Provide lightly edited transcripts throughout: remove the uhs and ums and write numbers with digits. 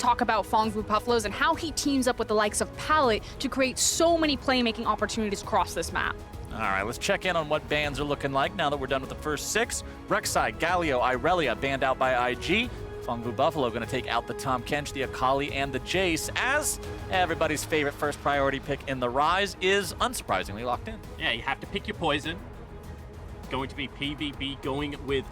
talk about Phong Vũ Buffalo's and how he teams up with the likes of Palette to create so many playmaking opportunities across this map. All right, let's check in on what bans are looking like now that we're done with the first 6. Rek'Sai, Galio, Irelia banned out by IG. Phong Vũ Buffalo going to take out the Tahm Kench, the Akali, and the Jace, as everybody's favorite first priority pick in the Ryze is unsurprisingly locked in. Yeah, you have to pick your poison. Going to be PVB going with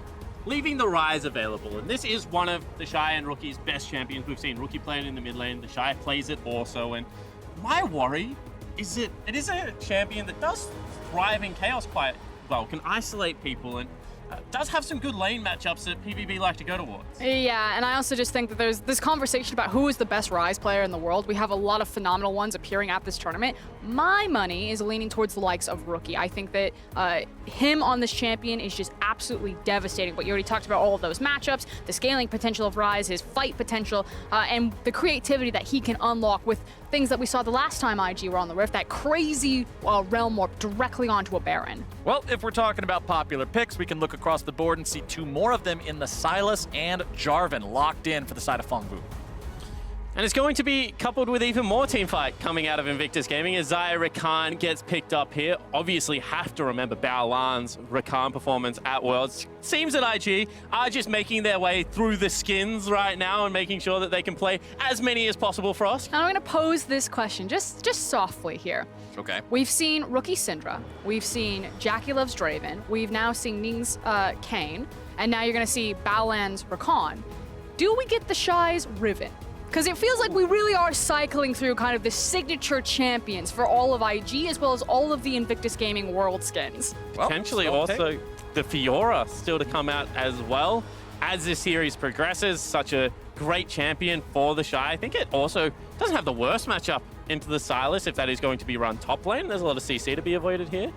leaving the Ryze available. And this is one of TheShy and Rookie's best champions. We've seen Rookie play it in the mid lane. TheShy plays it also. And my worry is it is a champion that does thrive in chaos quite well, can isolate people, and does have some good lane matchups that PVB like to go towards. Yeah, and I also just think that there's this conversation about who is the best Ryze player in the world. We have a lot of phenomenal ones appearing at this tournament. My money is leaning towards the likes of Rookie. I think that him on this champion is just absolutely devastating. But you already talked about all of those matchups, the scaling potential of Ryze, his fight potential, and the creativity that he can unlock with things that we saw the last time IG were on the Rift, that crazy realm warp directly onto a Baron. Well, if we're talking about popular picks, we can look across the board and see 2 more of them in the Sylas and Jarvan locked in for the side of Phong Vũ. And it's going to be coupled with even more teamfight coming out of Invictus Gaming as Xayah Rakan gets picked up here. Obviously have to remember Baolan's Rakan performance at Worlds. Seems that IG are just making their way through the skins right now and making sure that they can play as many as possible for us. Now I'm going to pose this question just softly here. Okay. We've seen Rookie Syndra, we've seen JackeyLove's Draven, we've now seen Ning's Kayn, and now you're going to see Baolan's Rakan. Do we get TheShy's Riven? Because it feels like we really are cycling through kind of the signature champions for all of IG, as well as all of the Invictus Gaming world skins. Potentially also the Fiora still to come out as well. As this series progresses, such a great champion for TheShy. I think it also doesn't have the worst matchup into the Sylas if that is going to be run top lane. There's a lot of CC to be avoided here.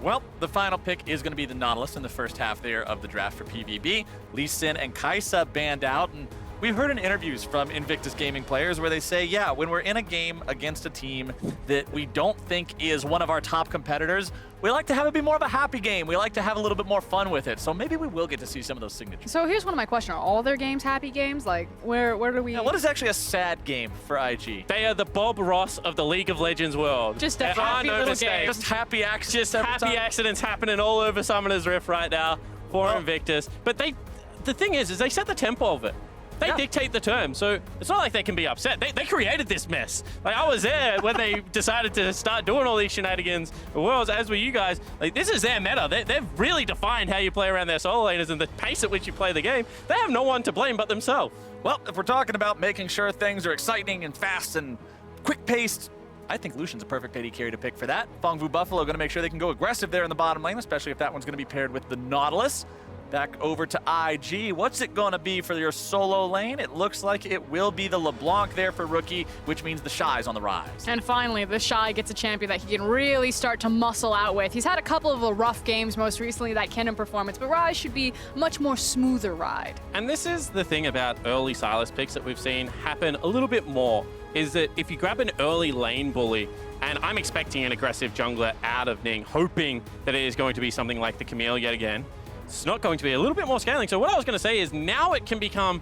Well, the final pick is going to be the Nautilus in the first half there of the draft for PVB. Lee Sin and Kai'Sa banned out, and we've heard in interviews from Invictus Gaming players where they say, yeah, when we're in a game against a team that we don't think is one of our top competitors, we like to have it be more of a happy game. We like to have a little bit more fun with it. So maybe we will get to see some of those signatures. So here's one of my questions. Are all their games happy games? Like, where do we... Now, what is actually a sad game for IG? They are the Bob Ross of the League of Legends world. Just a happy little game. Just happy accidents. Just happy accidents happening all over Summoner's Rift right now for Invictus. But the thing is they set the tempo of it. They dictate the terms, so it's not like they can be upset. They created this mess. Like, I was there when they decided to start doing all these shenanigans. Worlds, as were you guys. Like, this is their meta. They've really defined how you play around their solo laners and the pace at which you play the game. They have no one to blame but themselves. Well, if we're talking about making sure things are exciting and fast and quick-paced, I think Lucian's a perfect AD carry to pick for that. Phong Vũ Buffalo going to make sure they can go aggressive there in the bottom lane, especially if that one's going to be paired with the Nautilus. Back over to IG. What's it going to be for your solo lane? It looks like it will be the LeBlanc there for Rookie, which means TheShy's on the rise. And finally, TheShy gets a champion that he can really start to muscle out with. He's had a couple of rough games, most recently that Kennen performance, but Ryze should be a much more smoother ride. And this is the thing about early Sylas picks that we've seen happen a little bit more, is that if you grab an early lane bully, and I'm expecting an aggressive jungler out of Ning, hoping that it is going to be something like the Camille yet again, it's not going to be a little bit more scaling. So what I was going to say is now it can become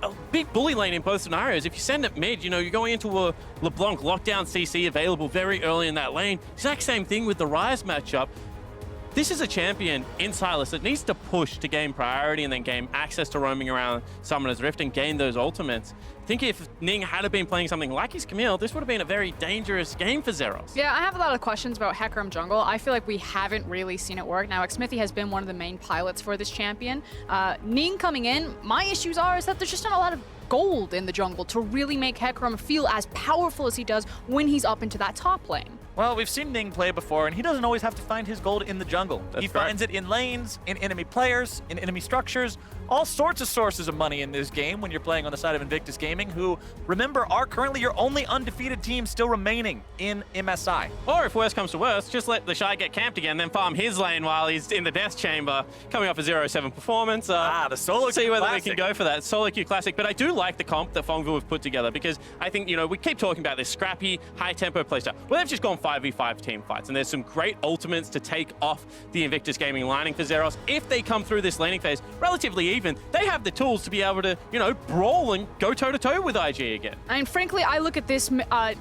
a big bully lane in both scenarios. If you send it mid, you know, you're going into a LeBlanc lockdown CC available very early in that lane. Exact same thing with the Ryze matchup. This is a champion in Sylas that needs to push to gain priority and then gain access to roaming around Summoner's Rift and gain those ultimates. I think if Ning had been playing something like his Camille, this would have been a very dangerous game for Zeros. Yeah, I have a lot of questions about Hecarim jungle. I feel like we haven't really seen it work. Now, Xmithy has been one of the main pilots for this champion. Ning coming in, my issues is that there's just not a lot of gold in the jungle to really make Hecarim feel as powerful as he does when he's up into that top lane. Well, we've seen Ning play before, and he doesn't always have to find his gold in the jungle. He finds it in lanes, in enemy players, in enemy structures, all sorts of sources of money in this game when you're playing on the side of Invictus Gaming, who, remember, are currently your only undefeated team still remaining in MSI. Or if worse comes to worse, just let TheShy get camped again, then farm his lane while he's in the death chamber, coming off a 0-7 performance. The solo see whether classic. we can go for that. Solo queue classic, but I do like the comp that Phong Vũ have put together because I think, you know, we keep talking about this scrappy, high-tempo playstyle. Well, they've just gone 5v5 team fights. And there's some great ultimates to take off the Invictus Gaming lining for Zeros. If they come through this laning phase relatively even, they have the tools to be able to, you know, brawl and go toe-to-toe with IG again. I mean, frankly, I look at this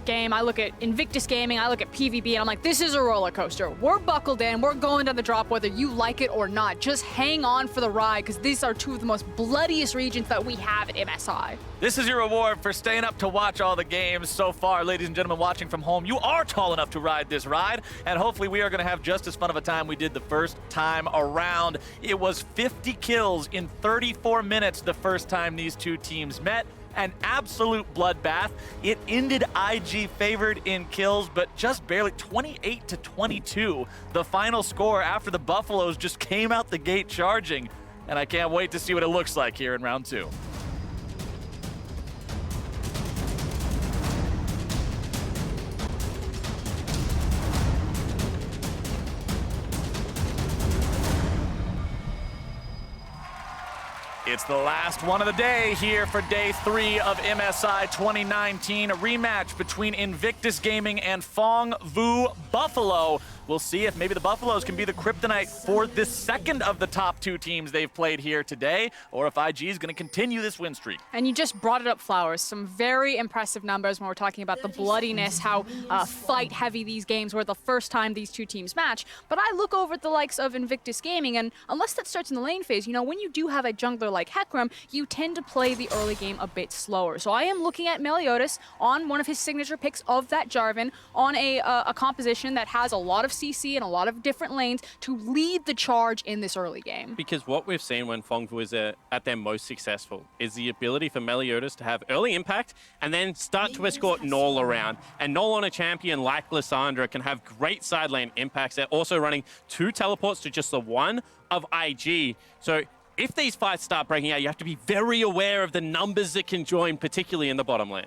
game, I look at Invictus Gaming, I look at PVB, and I'm like, this is a roller coaster. We're buckled in, we're going down the drop whether you like it or not. Just hang on for the ride, because these are two of the most bloodiest regions that we have at MSI. This is your reward for staying up to watch all the games so far. Ladies and gentlemen watching from home, you are tall enough to ride this ride, and hopefully we are going to have just as fun of a time we did the first time around. It was 50 kills in 34 minutes the first time these two teams met. An absolute bloodbath. It ended IG favored in kills, but just barely 28-22. The final score after the Buffaloes just came out the gate charging, and I can't wait to see what it looks like here in round 2. It's the last one of the day here for day 3 of MSI 2019. A rematch between Invictus Gaming and Phong Vũ Buffalo. We'll see if maybe the Buffaloes can be the kryptonite for the second of the top 2 teams they've played here today, or if IG is going to continue this win streak. And you just brought it up, Flowers. Some very impressive numbers when we're talking about the bloodiness, how fight-heavy these games were the first time these two teams match. But I look over at the likes of Invictus Gaming, and unless that starts in the lane phase, you know, when you do have a jungler like Hecarim, you tend to play the early game a bit slower. So I am looking at Meliodas on one of his signature picks of that Jarvan on a composition that has a lot of CC and a lot of different lanes to lead the charge in this early game. Because what we've seen when Phong Vũ is at their most successful is the ability for Meliodas to have early impact and then start to escort Naul around. And Naul on a champion like Lissandra can have great side lane impacts. They're also running 2 teleports to just the 1 of IG. So if these fights start breaking out, you have to be very aware of the numbers that can join, particularly in the bottom lane.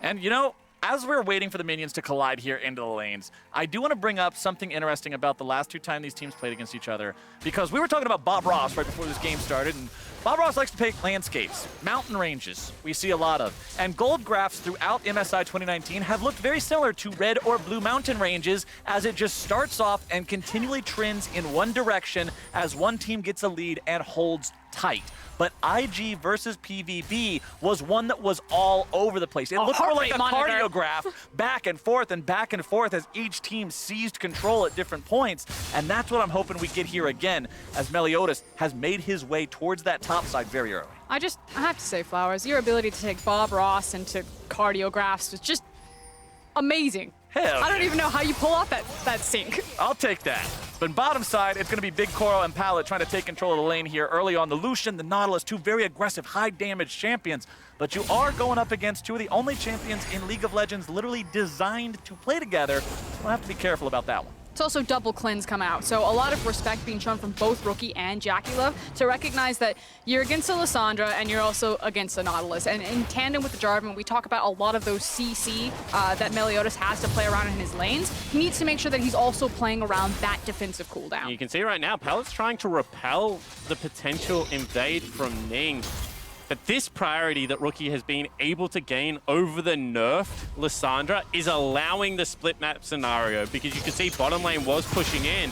And you know, as we're waiting for the minions to collide here into the lanes, I do want to bring up something interesting about the last 2 times these teams played against each other, because we were talking about Bob Ross right before this game started, and Bob Ross likes to pick landscapes, mountain ranges, we see a lot of, and gold graphs throughout MSI 2019 have looked very similar to red or blue mountain ranges, as it just starts off and continually trends in one direction as one team gets a lead and holds tight. But IG versus PVB was one that was all over the place. It looked more like a cardiograph, back and forth as each team seized control at different points. And that's what I'm hoping we get here again, as Meliodas has made his way towards that top side very early. I have to say, Flowers, your ability to take Bob Ross into cardiographs was just amazing. Hell I don't even know how you pull off that sync. I'll take that. But bottom side, it's going to be BigKoro and Pallet trying to take control of the lane here early on. The Lucian, the Nautilus, 2 very aggressive, high-damage champions. But you are going up against 2 of the only champions in League of Legends literally designed to play together. So we'll have to be careful about that one. It's also double cleanse come out, so a lot of respect being shown from both Rookie and JackeyLove to recognize that you're against a Lissandra and you're also against a Nautilus. And in tandem with the Jarvan, we talk about a lot of those CC that Meliodas has to play around in his lanes. He needs to make sure that he's also playing around that defensive cooldown. You can see right now, Pallet's trying to repel the potential invade from Ning. But this priority that Rookie has been able to gain over the nerfed Lissandra is allowing the split map scenario, because you can see bottom lane was pushing in.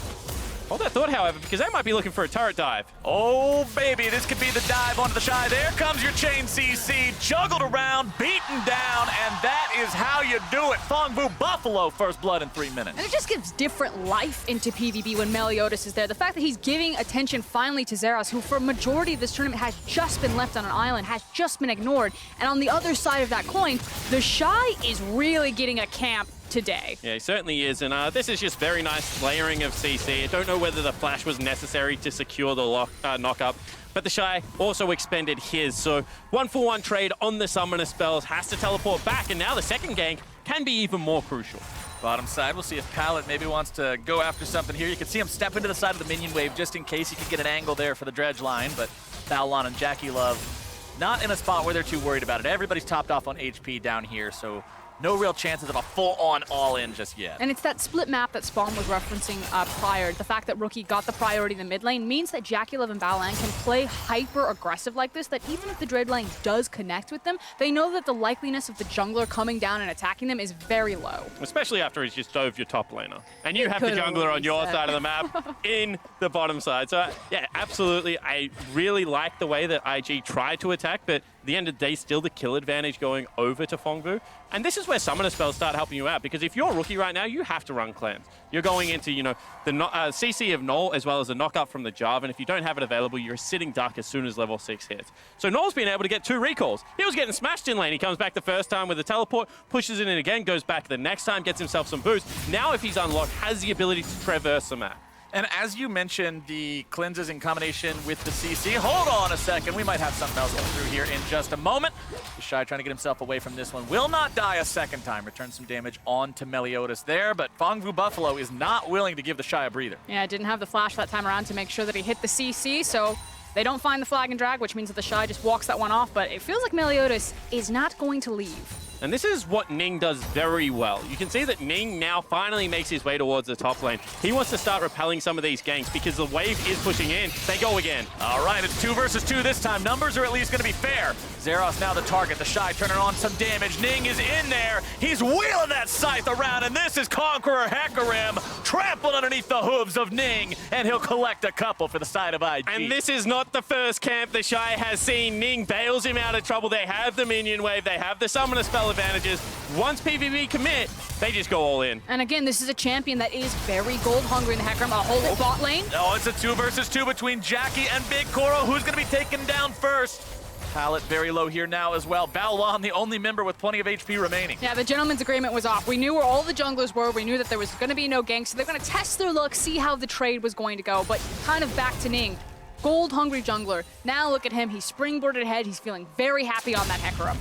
Hold that thought, however, because they might be looking for a turret dive. Oh, baby, this could be the dive onto the Shy. There comes your chain CC, juggled around, beaten down, and that is how you do it. Phong Vũ Buffalo, first blood in 3 minutes. And it just gives different life into PvP when Meliodas is there. The fact that he's giving attention finally to Zeros, who for a majority of this tournament has just been left on an island, has just been ignored. And on the other side of that coin, TheShy is really getting a camp today. Yeah, he certainly is, and this is just very nice layering of CC. I don't know whether the flash was necessary to secure the knock-up, but TheShy also expended his, so 1-for-1 trade on the summoner spells, has to teleport back, and now the second gank can be even more crucial. Bottom side, we'll see if Pallet maybe wants to go after something here. You can see him step into the side of the minion wave just in case he could get an angle there for the dredge line, but Baolan and JackeyLove not in a spot where they're too worried about it. Everybody's topped off on HP down here, so no real chances of a full-on all-in just yet. And it's that split map that Spawn was referencing prior. The fact that Rookie got the priority in the mid lane means that JackeyLove and Baolan can play hyper-aggressive like this, that even if the Dread lane does connect with them, they know that the likeliness of the jungler coming down and attacking them is very low. Especially after he's just dove your top laner. And you have the jungler on your side of the map in the bottom side. So, yeah, absolutely. I really like the way that IG tried to attack, but at the end of the day, still the kill advantage going over to Phong Vũ. And this is where summoner spells start helping you out, because if you're a rookie right now, you have to run cleanse. You're going into, you know, the CC of Naul as well as the knockup from the Jarvan. If you don't have it available, you're a sitting duck as soon as level 6 hits. So Naul's been able to get 2 recalls. He was getting smashed in lane. He comes back the first time with a teleport, pushes it in again, goes back the next time, gets himself some boost. Now if he's unlocked, has the ability to traverse the map. And as you mentioned, the cleanses in combination with the CC. Hold on a second. We might have something else coming through here in just a moment. TheShy trying to get himself away from this one. Will not die a second time. Return some damage on to Meliodas there, but Phong Vũ Buffalo is not willing to give TheShy a breather. Yeah, didn't have the flash that time around to make sure that he hit the CC, so they don't find the flag and drag, which means that TheShy just walks that one off, but it feels like Meliodas is not going to leave. And this is what Ning does very well. You can see that Ning now finally makes his way towards the top lane. He wants to start repelling some of these ganks because the wave is pushing in. They go again. All right, it's 2 versus 2 this time. Numbers are at least going to be fair. Zeros now the target. TheShy turning on some damage. Ning is in there. He's wheeling that scythe around, and this is Conqueror Hecarim trampled underneath the hooves of Ning, and he'll collect a couple for the side of IG. And this is not the first camp TheShy has seen. Ning bails him out of trouble. They have the minion wave. They have the summoner spell advantages. Once PVB commit, they just go all in. And again, this is a champion that is very gold hungry in the Hecarim. A whole bot lane. Oh, it's a 2 versus 2 between Jackie and BigKoro. Who's going to be taken down first? Pallet very low here now as well. Baolan, the only member with plenty of HP remaining. Yeah, the gentleman's agreement was off. We knew where all the junglers were. We knew that there was going to be no gank, so they're going to test their luck, see how the trade was going to go. But kind of back to Ning. Gold hungry jungler. Now look at him. He's springboarded ahead. He's feeling very happy on that Hecarim.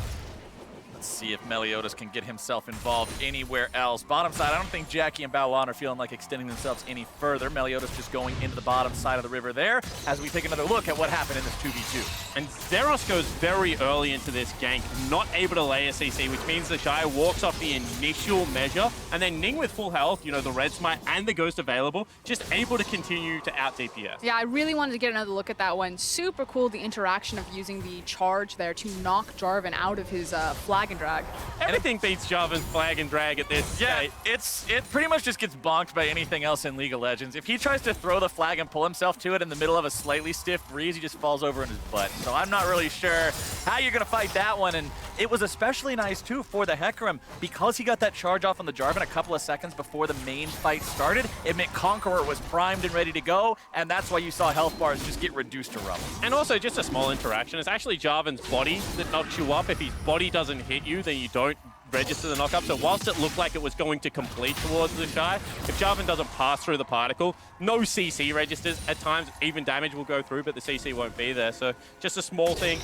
Let's see if Meliodas can get himself involved anywhere else. Bottom side, I don't think Jackie and Baolan are feeling like extending themselves any further. Meliodas just going into the bottom side of the river there as we take another look at what happened in this 2v2. And Zeros goes very early into this gank, not able to lay a CC, which means TheShy walks off the initial measure, and then Ning with full health, you know, the red smite and the ghost available, just able to continue to out DPS. Yeah, I really wanted to get another look at that one. Super cool, the interaction of using the charge there to knock Jarvan out of his flag and drag. Everything beats Jarvan's flag and drag at this state. It pretty much just gets bonked by anything else in League of Legends. If he tries to throw the flag and pull himself to it in the middle of a slightly stiff breeze, he just falls over in his butt. So I'm not really sure how you're going to fight that one. And it was especially nice, too, for the Hecarim. Because he got that charge off on the Jarvan a couple of seconds before the main fight started, it meant Conqueror was primed and ready to go. And that's why you saw health bars just get reduced to rubble. And also, just a small interaction. It's actually Jarvan's body that knocks you up. If his body doesn't hit you, then you don't register the knockup. So whilst it looked like it was going to complete towards TheShy, if Jarvan doesn't pass through the particle, no CC registers. At times, even damage will go through, but the CC won't be there. So just a small thing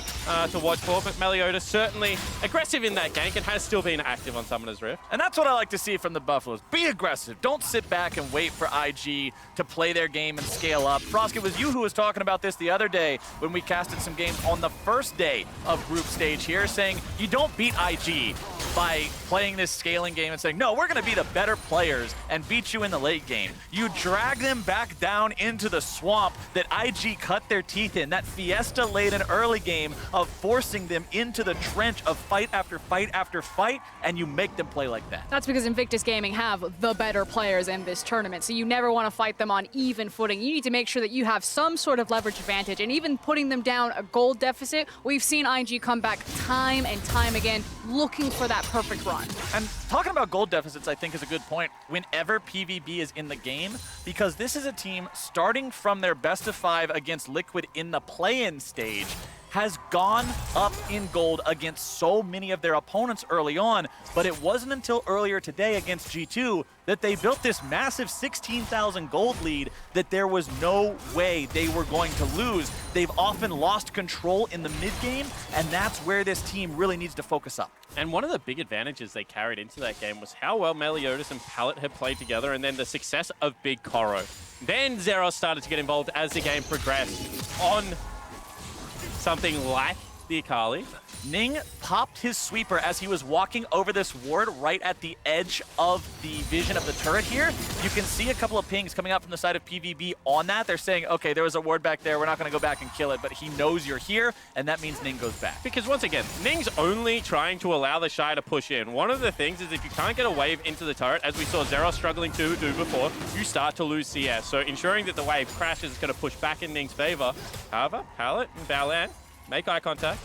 to watch for. But Meliodas certainly aggressive in that gank and has still been active on Summoner's Rift. And that's what I like to see from the Buffaloes. Be aggressive. Don't sit back and wait for IG to play their game and scale up. Frosk, it was you who was talking about this the other day when we casted some games on the first day of group stage here, saying you don't beat IG by playing this scaling game and saying, no, we're going to be the better players and beat you in the late game. You drag them back down into the swamp that IG cut their teeth in. That Fiesta laid an early game of forcing them into the trench of fight after fight after fight, and you make them play like that. That's because Invictus Gaming have the better players in this tournament, so you never want to fight them on even footing. You need to make sure that you have some sort of leverage advantage, and even putting them down a gold deficit, we've seen IG come back time and time again looking for that perfect run. And talking about gold deficits, I think, is a good point whenever PVB is in the game, because this is a team starting from their best of 5 against Liquid in the play-in stage, has gone up in gold against so many of their opponents early on, but it wasn't until earlier today against G2 that they built this massive 16,000 gold lead that there was no way they were going to lose. They've often lost control in the mid-game, and that's where this team really needs to focus up. And one of the big advantages they carried into that game was how well Meliodas and Pallet had played together, and then the success of BigKoro. Then Zeros started to get involved as the game progressed on something like the Akali. Ning popped his sweeper as he was walking over this ward right at the edge of the vision of the turret here. You can see a couple of pings coming out from the side of PVB on that. They're saying, okay, there was a ward back there. We're not going to go back and kill it, but he knows you're here, and that means Ning goes back. Because once again, Ning's only trying to allow the TheShy to push in. One of the things is if you can't get a wave into the turret, as we saw Zeros struggling to do before, you start to lose CS. So ensuring that the wave crashes is going to push back in Ning's favor. However, Pallet and Baolan make eye contact.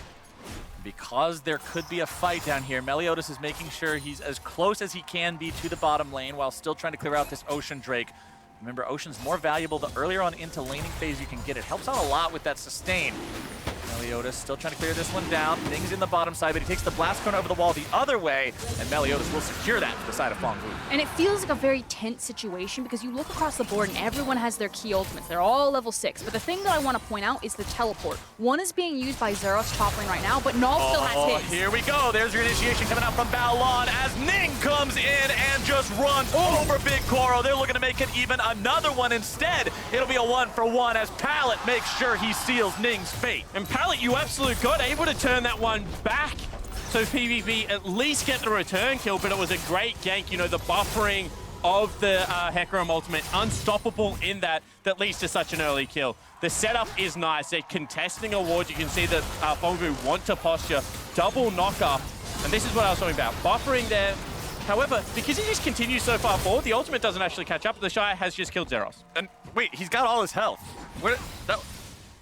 Because there could be a fight down here, Meliodas is making sure he's as close as he can be to the bottom lane while still trying to clear out this Ocean Drake. Remember, Ocean's more valuable the earlier on into laning phase you can get. It helps out a lot with that sustain. Meliodas still trying to clear this one down. Ning's in the bottom side, but he takes the blast cone over the wall the other way, and Meliodas will secure that to the side of Phong Vũ. And it feels like a very tense situation because you look across the board and everyone has their key ultimates. They're all level 6. But the thing that I want to point out is the teleport. One is being used by Zeros top lane right now, but Naul still has his. Here we go. There's your initiation coming out from Baolan as Ning comes in and just runs over BigKoro. They're looking to make it even another one instead. It'll be a 1-for-1 as Pallet makes sure he seals Ning's fate. And Pallet, you absolute god, able to turn that one back. So PVB at least get the return kill, but it was a great gank. You know, the buffering of the Hecarim ultimate, unstoppable in that leads to such an early kill. The setup is nice. They're contesting a ward. You can see that Phong Vũ want to posture, double knock-up. And this is what I was talking about, buffering there. However, because he just continues so far forward, the ultimate doesn't actually catch up. TheShy has just killed Zeros. And wait, he's got all his health.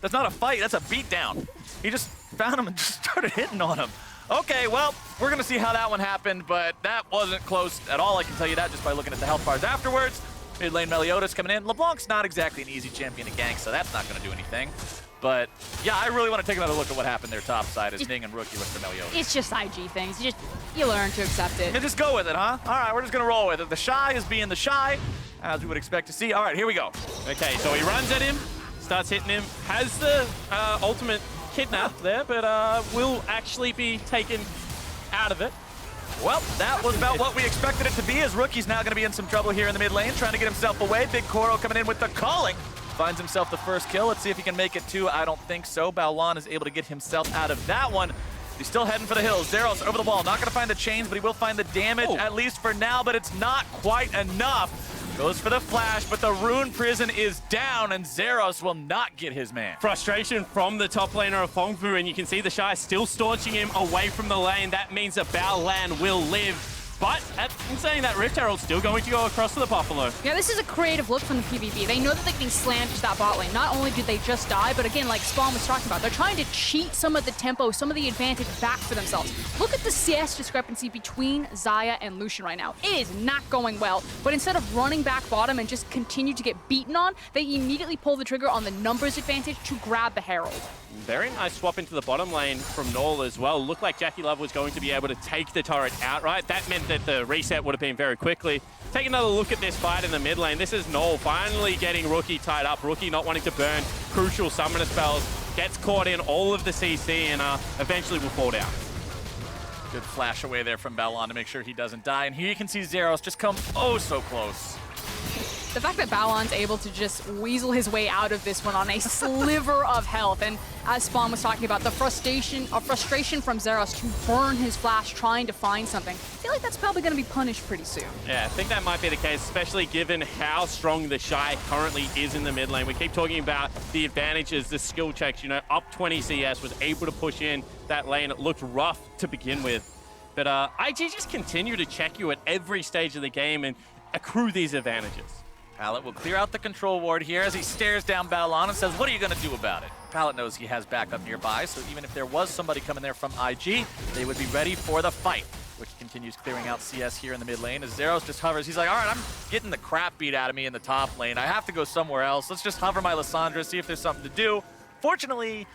That's not a fight, that's a beatdown. He just found him and just started hitting on him. Okay, well, we're gonna see how that one happened, but that wasn't close at all. I can tell you that just by looking at the health bars afterwards. Mid lane Meliodas coming in. LeBlanc's not exactly an easy champion to gank, so that's not gonna do anything. But yeah, I really want to take another look at what happened there top side as Ning and Rookie look for Meliodas. It's just IG things. You learn to accept it. And just go with it, huh? All right, we're just gonna roll with it. TheShy is being TheShy, as we would expect to see. All right, here we go. Okay, so he runs at him, starts hitting him, has the ultimate kidnap there, but will actually be taken out of it. Well, that was about what we expected it to be, as Rookie's now going to be in some trouble here in the mid lane, trying to get himself away. BigKoro coming in with the calling. Finds himself the first kill. Let's see if he can make it two. I don't think so. Baolan is able to get himself out of that one. He's still heading for the hills. Zeros over the wall. Not going to find the chains, but he will find the damage, at least for now, but it's not quite enough. Goes for the flash, but the rune prison is down, and Zeros will not get his man. Frustration from the top laner of Phong Vũ, and you can see TheShy still staunching him away from the lane. That means that Baolan will live. But in saying that, Rift Herald's still going to go across to the Buffalo. Yeah, this is a creative look from the PVB. They know that they're getting slammed to that bot lane. Not only did they just die, but again, like Spawn was talking about, they're trying to cheat some of the tempo, some of the advantage back for themselves. Look at the CS discrepancy between Xayah and Lucian right now. It is not going well, but instead of running back bottom and just continue to get beaten on, they immediately pull the trigger on the numbers advantage to grab the Herald. Very nice swap into the bottom lane from Naul as well. Looked like JackeyLove was going to be able to take the turret outright. That meant that the reset would have been very quickly. Take another look at this fight in the mid lane. This is Naul finally getting Rookie tied up. Rookie not wanting to burn crucial summoner spells. Gets caught in all of the CC and eventually will fall down. Good flash away there from Baolan to make sure he doesn't die. And here you can see Zeros just come oh so close. The fact that Baolan's able to just weasel his way out of this one on a sliver of health, and as Spawn was talking about, the frustration from Zeros to burn his flash trying to find something, I feel like that's probably going to be punished pretty soon. Yeah, I think that might be the case, especially given how strong TheShy currently is in the mid lane. We keep talking about the advantages, the skill checks, you know, up 20 CS, was able to push in that lane. It looked rough to begin with. But IG just continue to check you at every stage of the game and accrue these advantages. Pallet will clear out the control ward here as he stares down Baolan and says, what are you going to do about it? Pallet knows he has backup nearby, so even if there was somebody coming there from IG, they would be ready for the fight. Which continues clearing out CS here in the mid lane as Zeros just hovers. He's like, all right, I'm getting the crap beat out of me in the top lane. I have to go somewhere else. Let's just hover my Lissandra, see if there's something to do. Fortunately,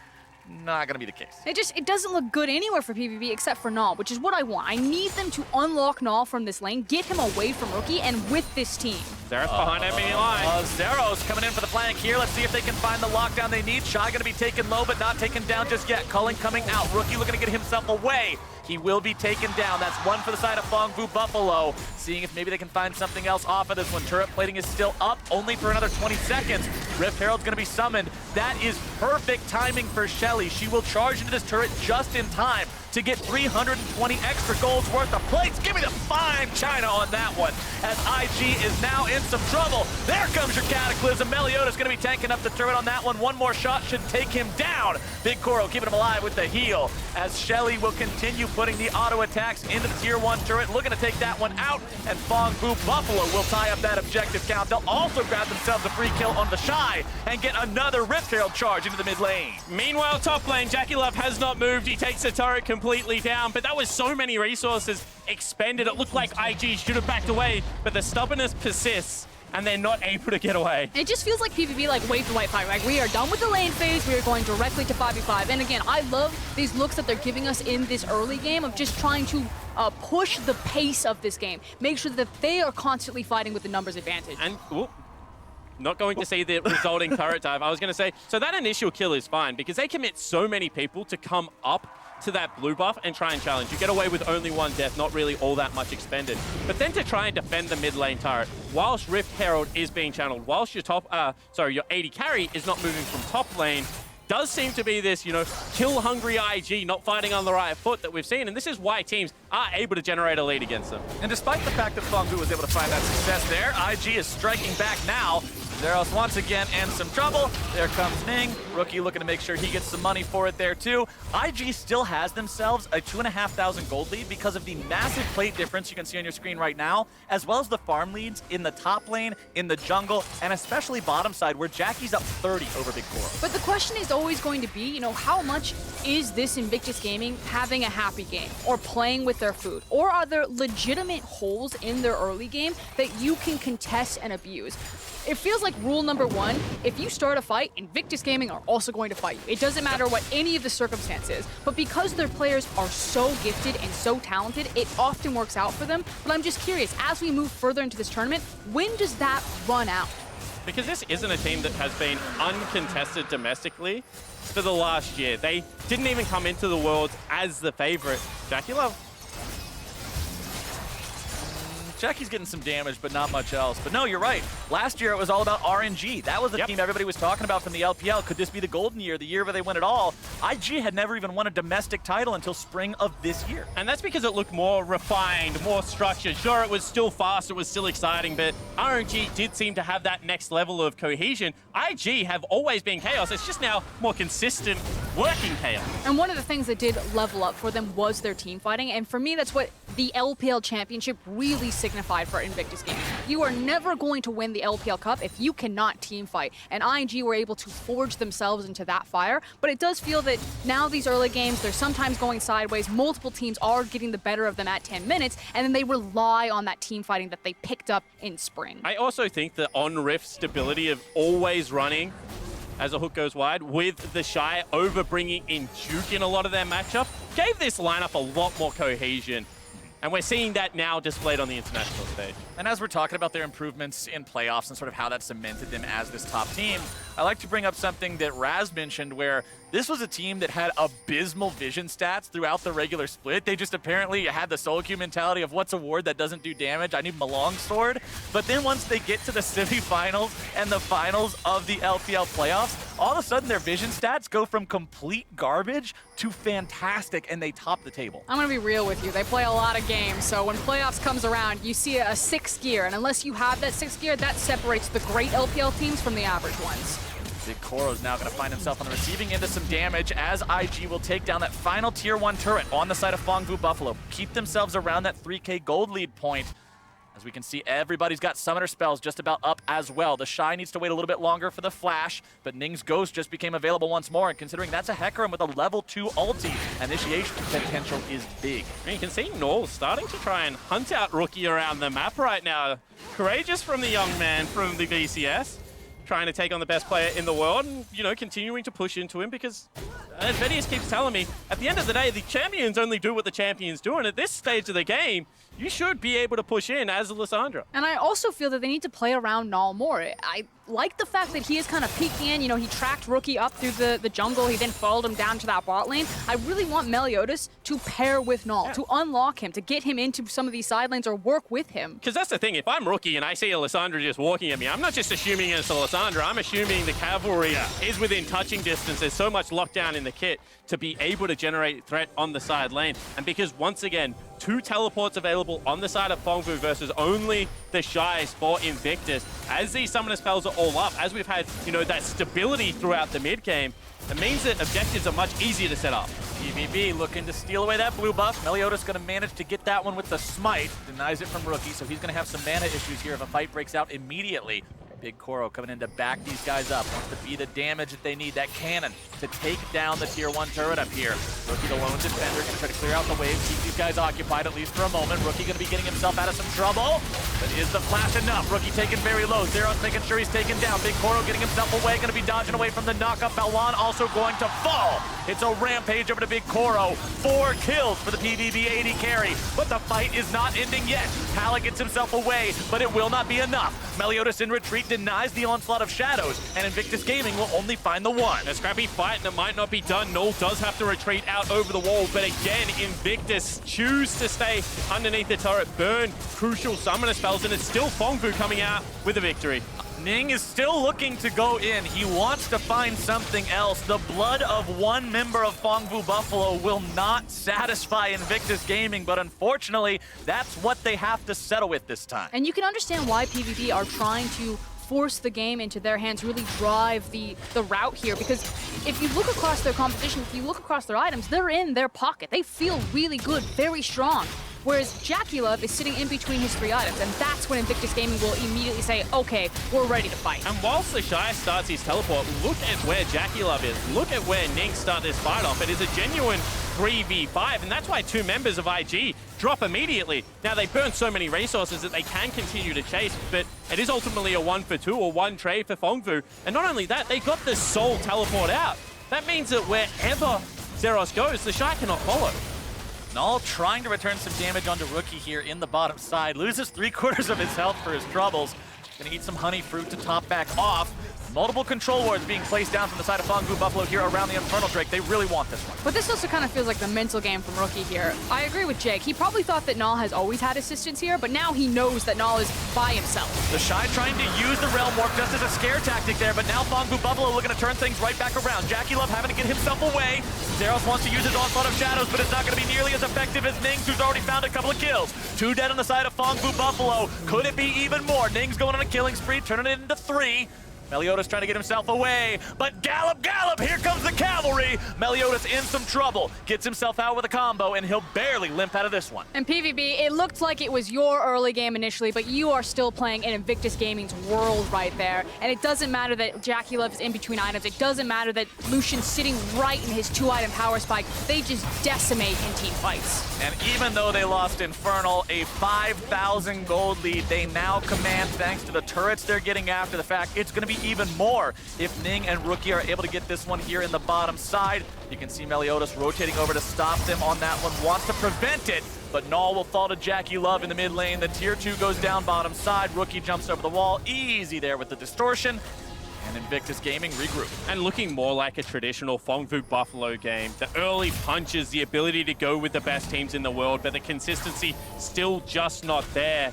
not going to be the case. It doesn't look good anywhere for PVB except for Naul, which is what I want. I need them to unlock Naul from this lane, get him away from Rookie, and with this team. Zeros behind enemy line. Zeros coming in for the flank here. Let's see if they can find the lockdown they need. Shy going to be taken low, but not taken down just yet. Culling coming out. Rookie looking to get himself away. He will be taken down. That's one for the side of Phong Vũ Buffalo. Seeing if maybe they can find something else off of this one. Turret plating is still up, only for another 20 seconds. Rift Herald's going to be summoned. That is perfect timing for Shelly. She will charge into this turret just in time to get 320 extra golds worth of plates. Give me the fine China on that one, as IG is now in some trouble. There comes your Cataclysm. Meliodas going to be tanking up the turret on that one. One more shot should take him down. BigKoro keeping him alive with the heal, as Shelly will continue putting the auto attacks into the tier 1 turret, looking to take that one out, and Phong Vũ Buffalo will tie up that objective count. They'll also grab themselves a free kill on TheShy and get another Rift Herald charge into the mid lane. Meanwhile, top lane, JackeyLove has not moved. He takes the turret completely down, but that was so many resources expended. It looked like IG should have backed away, but the stubbornness persists, and they're not able to get away. It just feels like PvP like waved the white flag. Like, we are done with the lane phase. We are going directly to 5v5. And again, I love these looks that they're giving us in this early game of just trying to push the pace of this game. Make sure that they are constantly fighting with the numbers advantage. And not going to see the resulting turret dive. I was going to say, so that initial kill is fine because they commit so many people to come up to that blue buff and try and challenge. You get away with only one death, not really all that much expended. But then to try and defend the mid lane turret, whilst Rift Herald is being channeled, whilst your your AD carry is not moving from top lane, does seem to be this, kill-hungry IG not fighting on the right foot that we've seen, and this is why teams are able to generate a lead against them. And despite the fact that Phong Vũ was able to find that success there, IG is striking back now. Zeros once again in some trouble. There comes Ning. Rookie looking to make sure he gets some money for it there too. IG still has themselves a 2,500 gold lead because of the massive plate difference you can see on your screen right now, as well as the farm leads in the top lane, in the jungle, and especially bottom side where Jackie's up 30 over BigKoro. But the question is always going to be, how much is this Invictus Gaming having a happy game or playing with their food? Or are there legitimate holes in their early game that you can contest and abuse? It feels like rule number one, if you start a fight, Invictus Gaming are also going to fight you. It doesn't matter what any of the circumstances, but because their players are so gifted and so talented, it often works out for them. But I'm just curious, as we move further into this tournament, when does that run out? Because this isn't a team that has been uncontested domestically for the last year. They didn't even come into the Worlds as the favorite. JackeyLove. Jackie's getting some damage, but not much else. But no, you're right. Last year, it was all about RNG. That was the team everybody was talking about from the LPL. Could this be the golden year, the year where they win it all? IG had never even won a domestic title until spring of this year. And that's because it looked more refined, more structured. Sure, it was still fast, it was still exciting, but RNG did seem to have that next level of cohesion. IG have always been chaos. It's just now more consistent working chaos. And one of the things that did level up for them was their team fighting. And for me, that's what the LPL championship really signified for Invictus Gaming. You are never going to win the LPL Cup if you cannot team fight. And ING were able to forge themselves into that fire. But it does feel that now these early games, they're sometimes going sideways. Multiple teams are getting the better of them at 10 minutes. And then they rely on that team fighting that they picked up in spring. I also think the on-riff stability of always running as a hook goes wide with TheShy over bringing in Duke in a lot of their matchup gave this lineup a lot more cohesion. And we're seeing that now displayed on the international stage. And as we're talking about their improvements in playoffs and sort of how that cemented them as this top team, I like to bring up something that Raz mentioned where this was a team that had abysmal vision stats throughout the regular split. They just apparently had the solo queue mentality of what's a ward that doesn't do damage? I need my longsword. But then once they get to the semifinals and the finals of the LPL playoffs, all of a sudden their vision stats go from complete garbage to fantastic, and they top the table. I'm going to be real with you. They play a lot of games, so when playoffs comes around, you see a sixth gear, and unless you have that sixth gear, that separates the great LPL teams from the average ones. BigKoro is now going to find himself on the receiving end of some damage as IG will take down that final tier 1 turret on the side of Phong Vũ Buffalo. Keep themselves around that 3K gold lead point. As we can see, everybody's got summoner spells just about up as well. TheShy needs to wait a little bit longer for the flash, but Ning's Ghost just became available once more, and considering that's a Hecarim with a level 2 ulti, initiation potential is big. And you can see Naul starting to try and hunt out Rookie around the map right now. Courageous from the young man from the VCS, trying to take on the best player in the world and, continuing to push into him because, as Vedius keeps telling me, at the end of the day, the champions only do what the champions do, and at this stage of the game, you should be able to push in as Lissandra. And I also feel that they need to play around Naul more. I like the fact that he is kind of peeking in. You know, he tracked Rookie up through the jungle. He then followed him down to that bot lane. I really want Meliodas to pair with Naul, to unlock him, to get him into some of these side lanes or work with him. Because that's the thing, if I'm Rookie and I see a Lissandra just walking at me, I'm not just assuming it's a Lissandra, I'm assuming the cavalry is within touching distance. There's so much lockdown in the kit to be able to generate threat on the side lane. And because once again, 2 teleports available on the side of Phong Vũ versus only TheShy for Invictus. As these summoner spells are all up, as we've had, you know, that stability throughout the mid game, it means that objectives are much easier to set up. PVB looking to steal away that blue buff. Meliodas going to manage to get that one with the smite. Denies it from Rookie, so he's going to have some mana issues here if a fight breaks out immediately. BigKoro coming in to back these guys up. Wants to be the damage that they need, that cannon, to take down the tier 1 turret up here. Rookie, the lone defender, going to try to clear out the wave, keep these guys occupied at least for a moment. Rookie going to be getting himself out of some trouble. But is the flash enough? Rookie taken very low. Zeros making sure he's taken down. BigKoro getting himself away, going to be dodging away from the knockup. Baolan also going to fall. It's a rampage over to BigKoro. 4 kills for the PVB AD carry. But the fight is not ending yet. Pala gets himself away, but it will not be enough. Meliodas in retreat denies the onslaught of shadows, and Invictus Gaming will only find the one. A scrappy fight, and it might not be done. Naul does have to retreat out over the wall, but again, Invictus choose to stay underneath the turret, burn crucial summoner spells, and it's still Phong Vũ coming out with a victory. Ning is still looking to go in. He wants to find something else. The blood of one member of Phong Vũ Buffalo will not satisfy Invictus Gaming, but unfortunately, that's what they have to settle with this time. And you can understand why PvP are trying to force the game into their hands, really drive the route here, because if you look across their competition, if you look across their items, they're in their pocket. They feel really good, very strong. Whereas JackeyLove is sitting in between his 3 items, and that's when Invictus Gaming will immediately say, okay, we're ready to fight. And whilst TheShy starts his teleport, look at where JackeyLove is. Look at where Ning start this fight off. It is a genuine 3v5, and that's why 2 members of IG drop immediately. Now, they burn so many resources that they can continue to chase, but it is ultimately a 1-for-2 or 1 trade for Phong Vũ. And not only that, they got the soul teleport out. That means that wherever Zeros goes, TheShy cannot follow. Naul trying to return some damage onto Rookie here in the bottom side. Loses 3/4 of his health for his troubles. Gonna eat some honey fruit to top back off. Multiple control wards being placed down from the side of Phong Vũ Buffalo here around the Infernal Drake. They really want this one. But this also kind of feels like the mental game from Rookie here. I agree with Jake. He probably thought that Naul has always had assistance here, but now he knows that Naul is by himself. TheShy trying to use the Realm Warp just as a scare tactic there, but now Phong Vũ Buffalo looking to turn things right back around. JackeyLove having to get himself away. Zeros wants to use his onslaught of shadows, but it's not going to be nearly as effective as Ning's, who's already found a couple of kills. 2 dead on the side of Phong Vũ Buffalo. Could it be even more? Ning's going on a killing spree, turning it into 3. Meliodas trying to get himself away, but gallop, here comes the cavalry! Meliodas in some trouble, gets himself out with a combo, and he'll barely limp out of this one. And PVB, it looked like it was your early game initially, but you are still playing in Invictus Gaming's world right there. And it doesn't matter that JackeyLove is in between items. It doesn't matter that Lucian's sitting right in his 2-item power spike. They just decimate in team fights. And even though they lost Infernal, a 5,000 gold lead they now command thanks to the turrets they're getting after the fact. It's going to be even more if Ning and Rookie are able to get this one here in the bottom side. You can see Meliodas rotating over to stop them on that one, wants to prevent it, but Naul will fall to JackeyLove in the mid lane. The tier 2 goes down bottom side. Rookie jumps over the wall, easy there with the distortion. And Invictus Gaming regroup. And looking more like a traditional Phong Vũ Buffalo game. The early punches, the ability to go with the best teams in the world, but the consistency still just not there.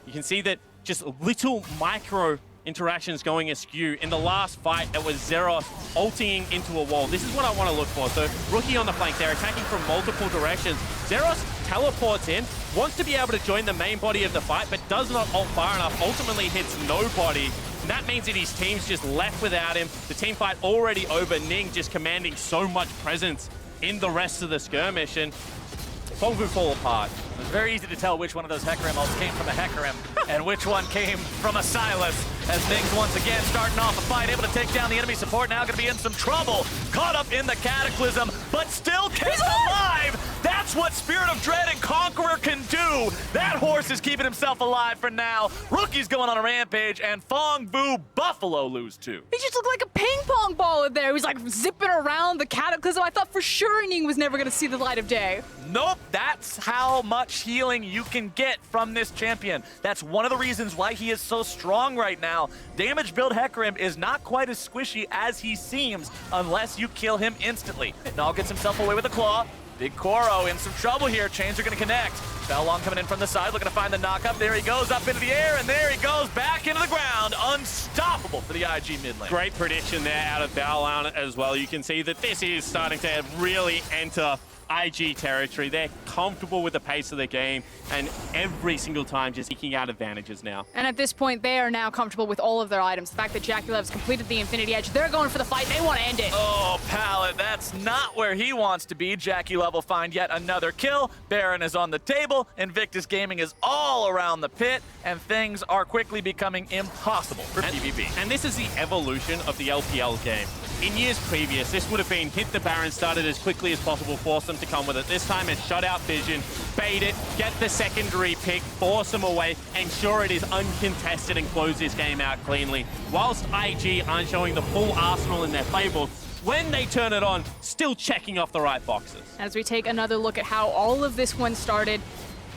You can see that just little micro interactions going askew. In the last fight, it was Zeros ulting into a wall. This is what I want to look for. So Rookie on the flank, they're attacking from multiple directions. Zeros teleports in, wants to be able to join the main body of the fight, but does not ult far enough, ultimately hits nobody. And that means that his team's just left without him. The team fight already over, Ning just commanding so much presence in the rest of the skirmish, and Phong Vũ fall apart. It was very easy to tell which one of those Hecarim ults came from a Hecarim and which one came from a Sylas, as Ning's once again starting off a fight, able to take down the enemy support, now going to be in some trouble. Caught up in the Cataclysm, but still kept alive! That's what Spirit of Dread and Conqueror can do! 2. That horse is keeping himself alive for now. Rookie's going on a rampage, and Phong Vũ Buffalo lose 2. He just looked like a ping pong ball in there. He was like zipping around the cataclysm. I thought for sure Ning was never going to see the light of day. Nope, that's how much healing you can get from this champion. That's one of the reasons why he is so strong right now. Damage build Hecarim is not quite as squishy as he seems unless you kill him instantly. Naul gets himself away with a claw. BigKoro in some trouble here. Chains are going to connect. Baolan coming in from the side, looking to find the knock-up. There he goes up into the air, and there he goes back into the ground. Unstoppable for the IG mid lane. Great prediction there out of Baolan as well. You can see that this is starting to really enter IG territory. They're comfortable with the pace of the game, and every single time just eking out advantages now. And at this point, they are now comfortable with all of their items. The fact that JackeyLove's completed the Infinity Edge, they're going for the fight. They want to end it. Oh, Pallet, that's not where he wants to be. JackeyLove will find yet another kill. Baron is on the table. Invictus Gaming is all around the pit, and things are quickly becoming impossible for PVB. And this is the evolution of the LPL game. In years previous, this would have been hit the Baron, started as quickly as possible, force them to come with it. This time it's shut out vision, bait it, get the secondary pick, force them away, ensure it is uncontested and close this game out cleanly. Whilst IG aren't showing the full arsenal in their playbook, when they turn it on, still checking off the right boxes. As we take another look at how all of this one started,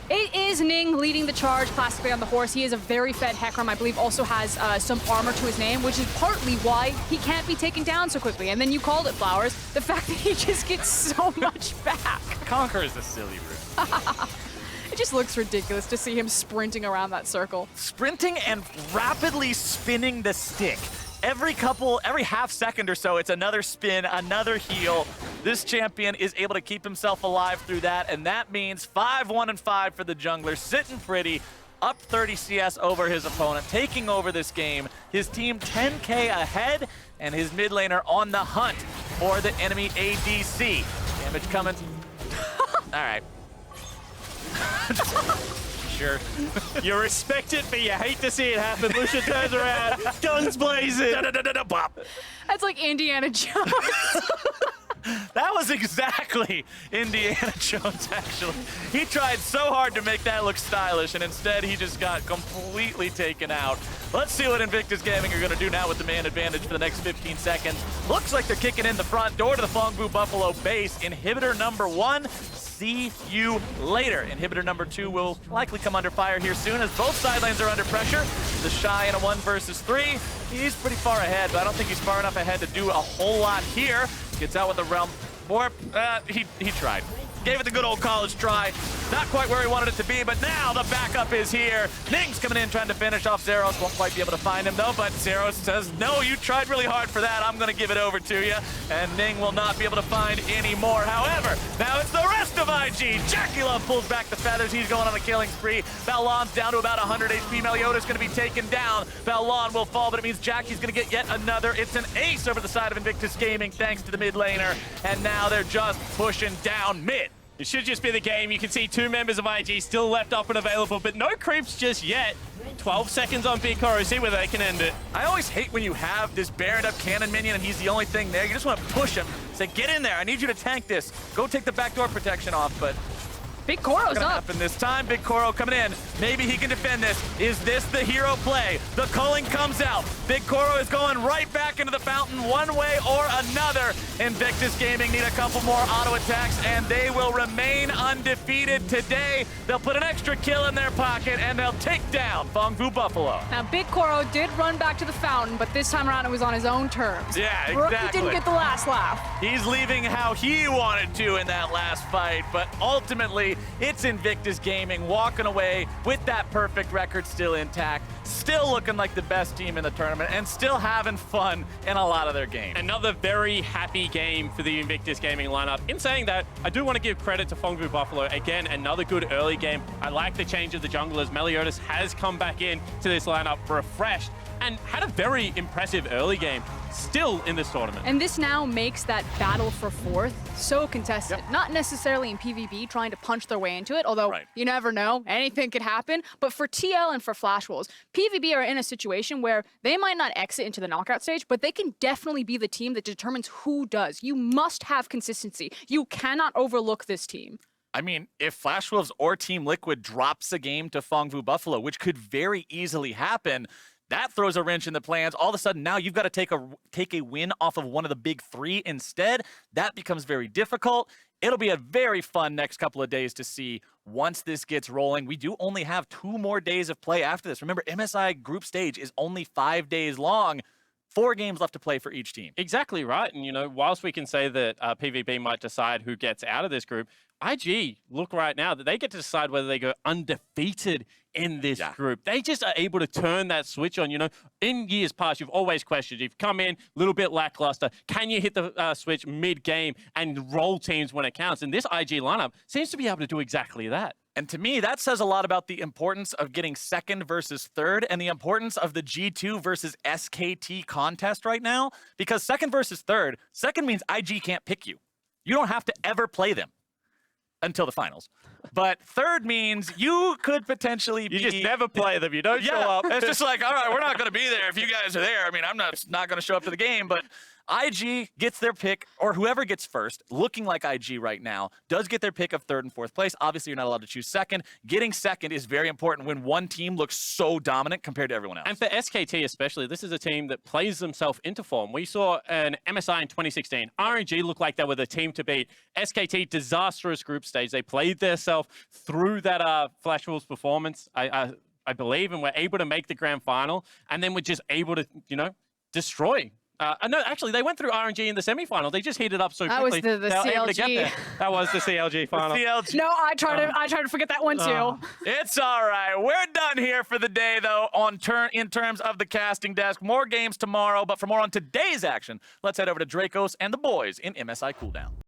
it is Ning leading the charge classically on the horse. He is a very fed Hecarim, I believe also has some armor to his name, which is partly why he can't be taken down so quickly. And then you called it, Flowers, the fact that he just gets so much back. Conquer is a silly route. It just looks ridiculous to see him sprinting around that circle. Sprinting and rapidly spinning the stick. Every half second or so, it's another spin, another heal. This champion is able to keep himself alive through that, and that means 5-1-5 for the jungler, sitting pretty, up 30 CS over his opponent, taking over this game. His team 10K ahead, and his mid laner on the hunt for the enemy ADC. Damage coming. All right. Sure. You respect it, but you hate to see it happen. Lucian turns around, guns blazing. That's like Indiana Jones. That was exactly Indiana Jones, actually. He tried so hard to make that look stylish, and instead he just got completely taken out. Let's see what Invictus Gaming are going to do now with the man advantage for the next 15 seconds. Looks like they're kicking in the front door to the Phong Vũ Buffalo base. Inhibitor number 1. See you later. Inhibitor number 2 will likely come under fire here soon as both side lanes are under pressure. TheShy in a 1 versus 3. He's pretty far ahead, but I don't think he's far enough ahead to do a whole lot here. Gets out with the realm warp. He tried. Gave it the good old college try. Not quite where he wanted it to be, but now the backup is here. Ning's coming in trying to finish off Zeros. Won't quite be able to find him though, but Zeros says, no, you tried really hard for that. I'm gonna give it over to you. And Ning will not be able to find any more. However, now it's the rest of IG. JackeyLove pulls back the feathers. He's going on a killing spree. Baolan's down to about 100 HP. Meliodas gonna be taken down. Baolan will fall, but it means Jackie's gonna get yet another. It's an ace over the side of Invictus Gaming thanks to the mid laner. And now they're just pushing down mid. It should just be the game. You can see 2 members of IG still left up and available, but no creeps just yet. 12 seconds on BigKoro. See where they can end it. I always hate when you have this Baroned up cannon minion and he's the only thing there. You just want to push him. Say, get in there. I need you to tank this. Go take the backdoor protection off, but BigKoro's gonna up. happen this time. BigKoro coming in. Maybe he can defend this. Is this the hero play? The culling comes out. BigKoro is going right back into the fountain one way or another. Invictus Gaming need a couple more auto attacks and they will remain undefeated today. They'll put an extra kill in their pocket and they'll take down Phong Vũ Buffalo. Now, BigKoro did run back to the fountain, but this time around it was on his own terms. Yeah, Rookie exactly. didn't get the last laugh. He's leaving how he wanted to in that last fight, but ultimately, it's Invictus Gaming walking away with that perfect record still intact, still looking like the best team in the tournament, and still having fun in a lot of their games. Another very happy game for the Invictus Gaming lineup. In saying that, I do want to give credit to Phong Vũ Buffalo. Again, another good early game. I like the change of the junglers. Meliodas has come back in to this lineup refreshed and had a very impressive early game still in this tournament. And this now makes that battle for 4th so contested. Yep. Not necessarily in PvP trying to punch their way into it, although you never know, anything could happen. But for TL and for Flash Wolves, PvP are in a situation where they might not exit into the knockout stage, but they can definitely be the team that determines who does. You must have consistency. You cannot overlook this team. I mean, if Flash Wolves or Team Liquid drops a game to Phong Vũ Buffalo, which could very easily happen, that throws a wrench in the plans. All of a sudden, now you've got to take a win off of one of the big three instead. That becomes very difficult. It'll be a very fun next couple of days to see once this gets rolling. We do only have 2 more days of play after this. Remember, MSI group stage is only 5 days long. 4 games left to play for each team. Exactly right. And, you know, whilst we can say that PVB might decide who gets out of this group, IG look right now that they get to decide whether they go undefeated in this group. They just are able to turn that switch on. You know, in years past, you've always questioned, you've come in a little bit lackluster. Can you hit the switch mid-game and roll teams when it counts? And this IG lineup seems to be able to do exactly that. And to me, that says a lot about the importance of getting second versus third and the importance of the G2 versus SKT contest right now. Because second versus third, second means IG can't pick you. You don't have to ever play them until the finals. But third means you could potentially be... You just never play them. You don't show up. It's just like, all right, we're not going to be there if you guys are there. I mean, I'm not going to show up to the game, but IG gets their pick, or whoever gets first, looking like IG right now, does get their pick of third and fourth place. Obviously, you're not allowed to choose second. Getting second is very important when one team looks so dominant compared to everyone else. And for SKT especially, this is a team that plays themselves into form. We saw an MSI in 2016. RNG looked like they were the team to beat. SKT, disastrous group stage. They played themselves through that Flash Wolves performance, I believe, and were able to make the grand final. And then were just able to, you know, destroy. No, actually, they went through RNG in the semifinal. They just heated up so quickly. That was the CLG. That was the CLG final. No, I try to forget that one too. It's all right. We're done here for the day, though, in terms of the casting desk. More games tomorrow, but for more on today's action, let's head over to Dracos and the boys in MSI Cooldown.